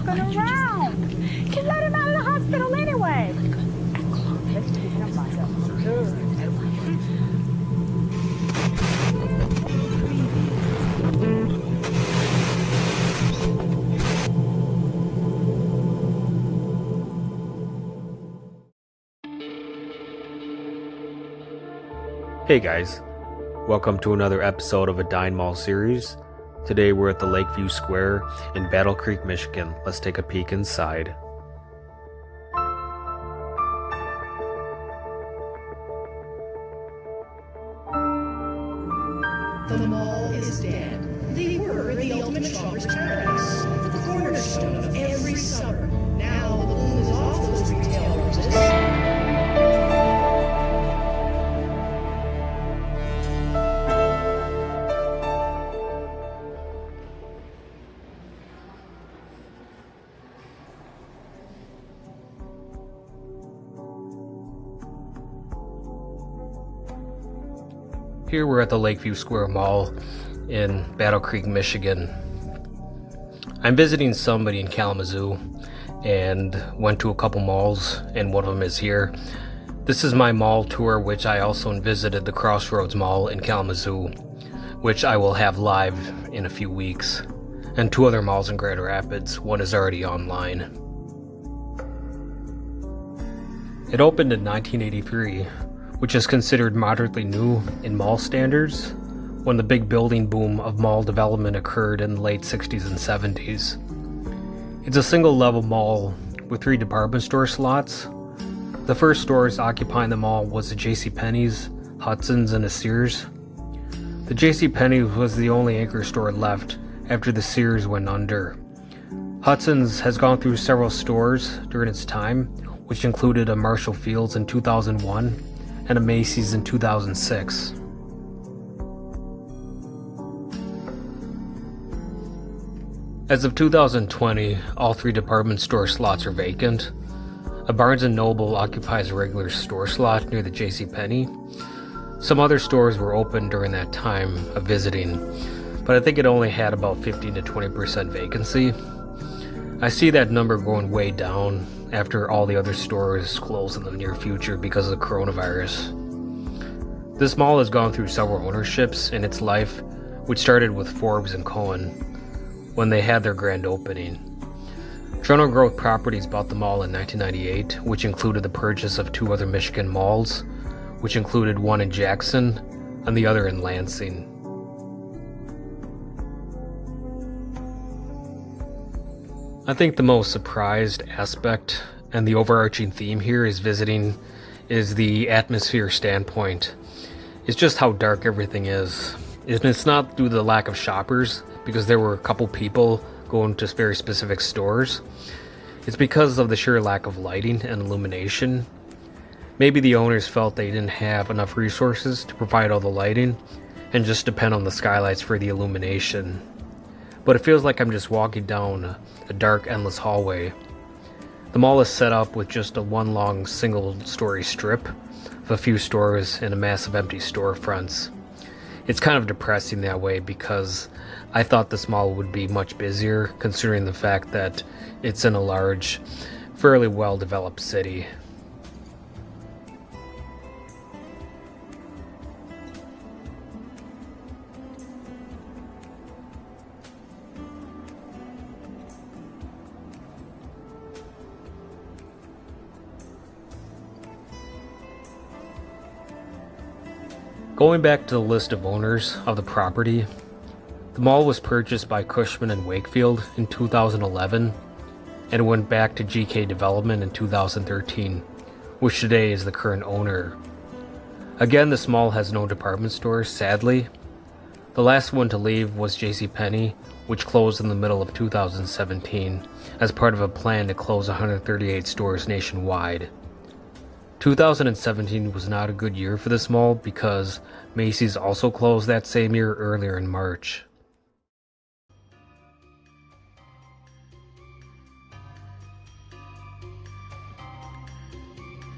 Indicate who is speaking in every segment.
Speaker 1: walking around. Can let him out of the hospital anyway. Let's keep him myself.
Speaker 2: Hey guys, welcome to another episode of a Dine Mall series. Today we're at the Lakeview Square in Battle Creek, Michigan. Let's take a peek inside.
Speaker 3: The mall is dead. They were the ultimate shopper's paradise, the cornerstone of every summer. Now the bloom is off those retail roses.
Speaker 2: Here we're at the Lakeview Square Mall in Battle Creek, Michigan. I'm visiting somebody in Kalamazoo and went to a couple malls, and one of them is here. This is my mall tour, which I also visited the Crossroads Mall in Kalamazoo, which I will have live in a few weeks, and two other malls in Grand Rapids. One is already online. It opened in 1983, which is considered moderately new in mall standards, when the big building boom of mall development occurred in the late 60s and 70s. It's a single-level mall with 3 department store slots. The first stores occupying the mall was the JCPenney's, Hudson's, and a Sears. The JCPenney was the only anchor store left after the Sears went under. Hudson's has gone through several stores during its time, which included a Marshall Field's in 2001, and a Macy's in 2006. As of 2020, all 3 department store slots are vacant. A Barnes & Noble occupies a regular store slot near the JCPenney. Some other stores were open during that time of visiting, but I think it only had about 15 to 20% vacancy. I see that number going way down after all the other stores close in the near future because of the coronavirus. This mall has gone through several ownerships in its life, which started with Forbes and Cohen when they had their grand opening. Toronto Growth Properties bought the mall in 1998, which included the purchase of 2 other Michigan malls, which included one in Jackson and the other in Lansing. I think the most surprised aspect and the overarching theme here is the atmosphere standpoint. It's just how dark everything is. And it's not due to the lack of shoppers, because there were a couple people going to very specific stores. It's because of the sheer lack of lighting and illumination. Maybe the owners felt they didn't have enough resources to provide all the lighting and just depend on the skylights for the illumination. But it feels like I'm just walking down a dark, endless hallway. The mall is set up with just a one long single-story strip of a few stores and a massive empty storefronts. It's kind of depressing that way because I thought this mall would be much busier, considering the fact that it's in a large, fairly well-developed city. Going back to the list of owners of the property, the mall was purchased by Cushman & Wakefield in 2011 and went back to GK Development in 2013, which today is the current owner. Again, this mall has no department stores, sadly. The last one to leave was JCPenney, which closed in the middle of 2017 as part of a plan to close 138 stores nationwide. 2017 was not a good year for this mall because Macy's also closed that same year earlier in March.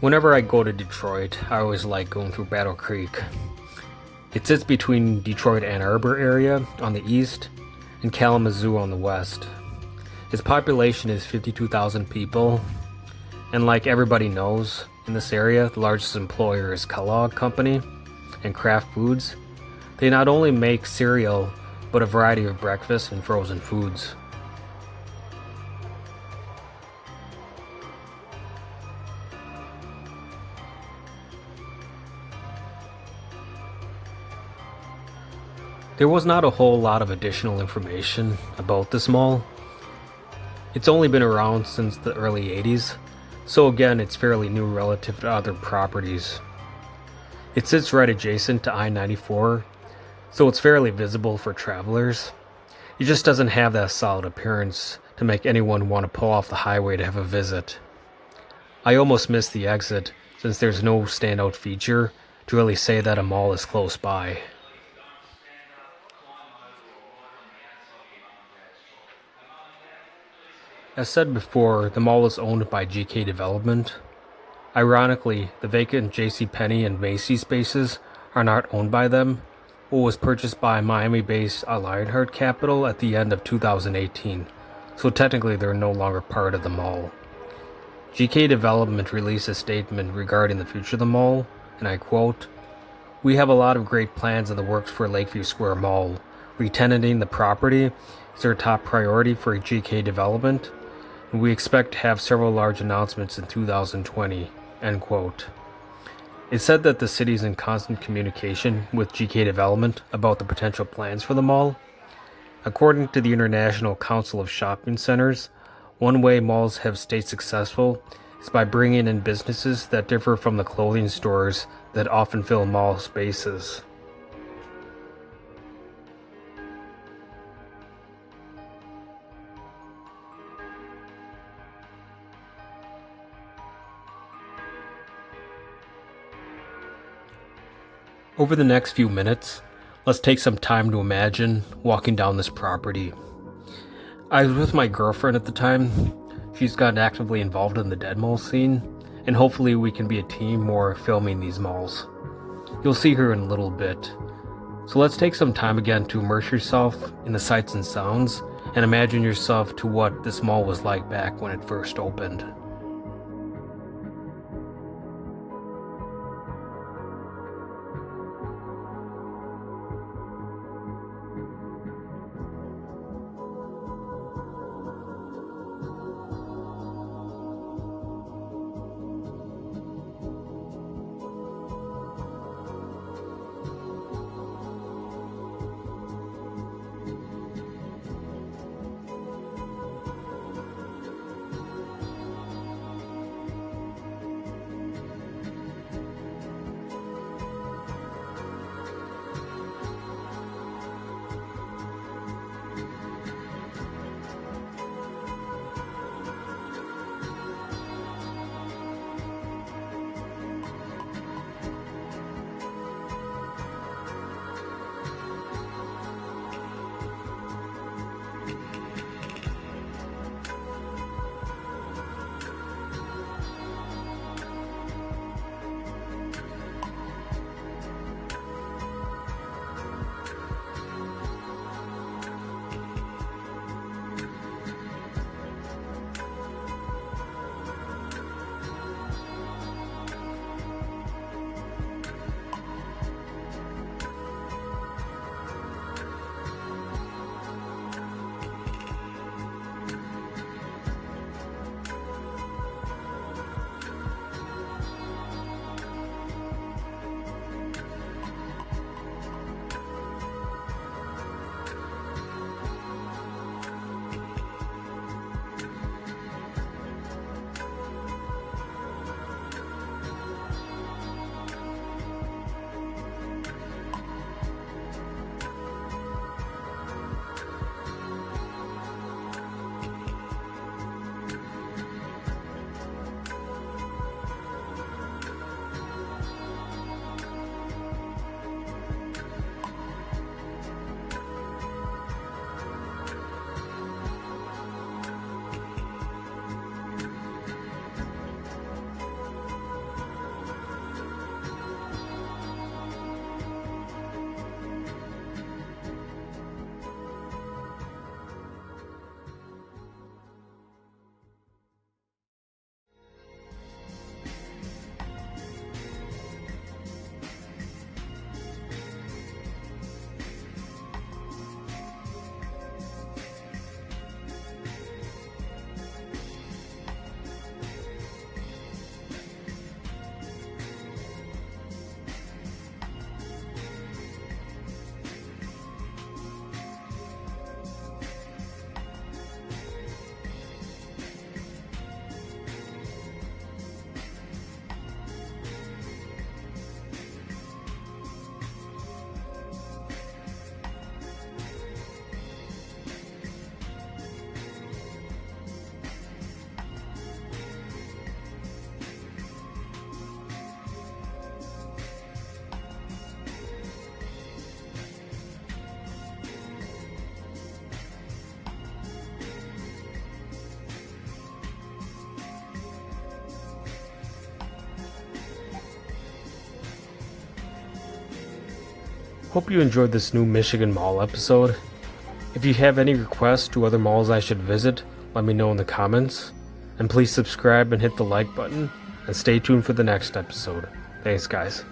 Speaker 2: Whenever I go to Detroit, I always like going through Battle Creek. It sits between Detroit Ann Arbor area on the east and Kalamazoo on the west. Its population is 52,000 people, and like everybody knows in this area, the largest employer is Kellogg Company and Kraft Foods. They not only make cereal, but a variety of breakfast and frozen foods. There was not a whole lot of additional information about this mall. It's only been around since the early 80s, so again it's fairly new relative to other properties. It sits right adjacent to I-94, so it's fairly visible for travelers. It just doesn't have that solid appearance to make anyone want to pull off the highway to have a visit. I almost missed the exit since there's no standout feature to really say that a mall is close by. As said before, the mall is owned by GK Development. Ironically, the vacant JCPenney and Macy's spaces are not owned by them, but was purchased by Miami-based Lionheart Capital at the end of 2018, so technically they're no longer part of the mall. GK Development released a statement regarding the future of the mall, and I quote, "We have a lot of great plans in the works for Lakeview Square Mall. Re-tenanting the property is our top priority for GK Development, and we expect to have several large announcements in 2020, end quote. It said that the city is in constant communication with GK Development about the potential plans for the mall. According to the International Council of Shopping Centers, one way malls have stayed successful is by bringing in businesses that differ from the clothing stores that often fill mall spaces. Over the next few minutes, let's take some time to imagine walking down this property. I was with my girlfriend at the time. She's gotten actively involved in the dead mall scene, and hopefully we can be a team more filming these malls. You'll see her in a little bit. So let's take some time again to immerse yourself in the sights and sounds, and imagine yourself to what this mall was like back when it first opened. Hope you enjoyed this new Michigan Mall episode. If you have any requests to other malls I should visit, let me know in the comments. And please subscribe and hit the like button, and stay tuned for the next episode. Thanks, guys.